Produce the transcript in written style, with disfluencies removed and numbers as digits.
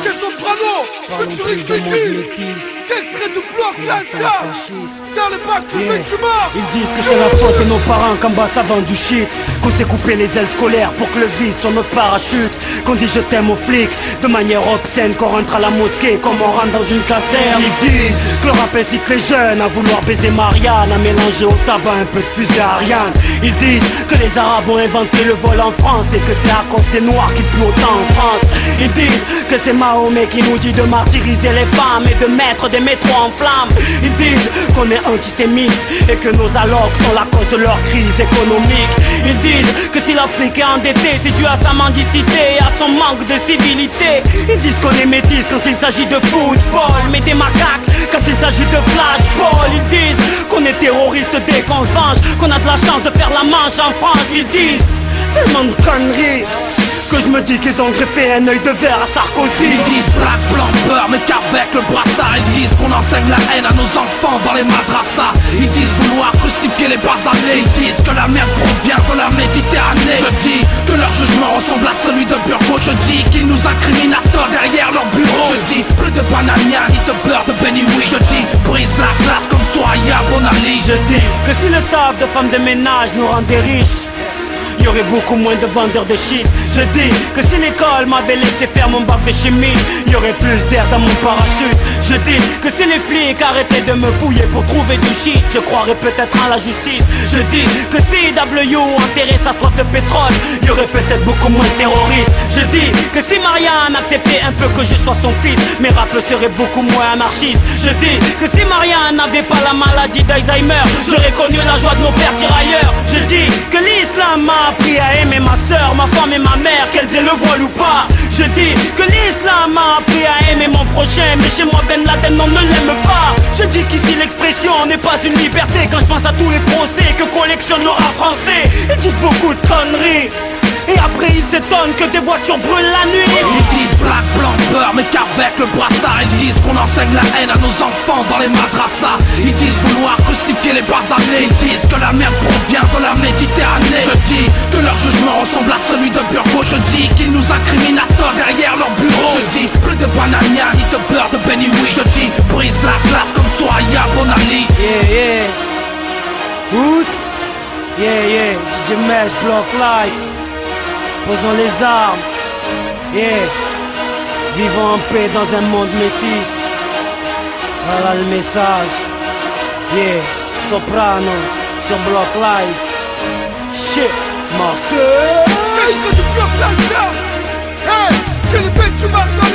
C'est Soprano, Futurix Métis. C'est extrait du bloc Live dans le bac de Ventura. Ils disent que c'est la faute de nos parents qu'en bas ça vend du shit, qu'on s'est coupé les ailes scolaires pour que le vice soit notre parachute, qu'on dit je t'aime aux flics de manière obscène, qu'on rentre à la mosquée comme on rentre dans une caserne. Ils disent que le rap incite les jeunes à vouloir baiser Marianne, à mélanger au tabac un peu de fusée Ariane. Ils disent que les Arabes ont inventé le vol en France et que c'est à cause des Noirs qu'il pleut autant en France. Ils disent que c'est Mahomet qui nous dit de martyriser les femmes et de mettre des métros en flammes. Ils disent qu'on est antisémites et que nos allocs sont la cause de leur crise économique. Ils disent que si l'Afrique est endettée, c'est dû à sa mendicité et à son manque de civilité. Ils disent qu'on est métis quand il s'agit de football, mais des macaques quand il s'agit de flashball. Ils disent qu'on est terroriste dès qu'on se venge, qu'on a de la chance de faire la manche en France. Ils disent tellement de conneries que je me dis qu'ils ont greffé un œil de verre à Sarkozy. Ils disent black, blanc, beurre, mais qu'avec le brassard. Ils disent qu'on enseigne la haine à nos enfants dans les madrassas. Ils disent vouloir crucifier les basanés. Ils disent que la merde provient de la Méditerranée. Je dis que leur jugement ressemble à celui de Burgo. Je dis qu'ils nous incriminent à tort derrière leur bureau. Je dis plus de banania ni de beurre de Benny Oui. Je dis brise la glace comme Soya Bonali. Je dis que si le taf de femme de ménage nous rendait riches, il y aurait beaucoup moins de vendeurs de shit. Je dis que si l'école m'avait laissé faire mon bac de chimie, il y aurait plus d'air dans mon parachute. Je dis que si les flics arrêtaient de me fouiller pour trouver du shit, je croirais peut-être en la justice. Je dis que si W enterrait sa soif de pétrole, il y aurait peut-être beaucoup moins de terroristes. Je dis que si Marianne acceptait un peu que je sois son fils, mes raps seraient beaucoup moins anarchistes. Je dis que si Marianne n'avait pas la maladie d'Alzheimer, j'aurais connu la joie de nos pères tirailleurs. Je dis que l'islam m'a appris à aimer ma soeur, ma femme et ma mère, qu'elles aient le voile ou pas. Je dis que l'islam m'a appris à aimer mon prochain, mais chez moi Ben Laden on ne l'aime pas. Je dis qu'ici l'expression n'est pas une liberté quand je pense à tous les procès que collectionne le rap français. Ils disent beaucoup de conneries et après ils s'étonnent que des voitures brûlent la nuit. Ils disent black, blanc, beurre, mais qu'avec le brassard. Ils disent qu'on enseigne la haine à nos enfants dans les madrassas. Ils disent vouloir crucifier les basanés. Ils disent que la merde provient de la Méditerranée. Je dis que leur jugement ressemble à celui de Burgo. Je dis qu'ils nous incriminent à tort derrière leur bureau. Je dis plus de banania ni de beurre de Benny Oui. Je dis brise la glace comme Soya Bonali. Yeah, Who's? Yeah, DJ Mesh, Block Live. Posons les armes, vivons en paix dans un monde métis. Voilà le message, Soprano sur Block Live. Shit, Marseille. C'est du bloc Live. Hey, c'est le Ventura.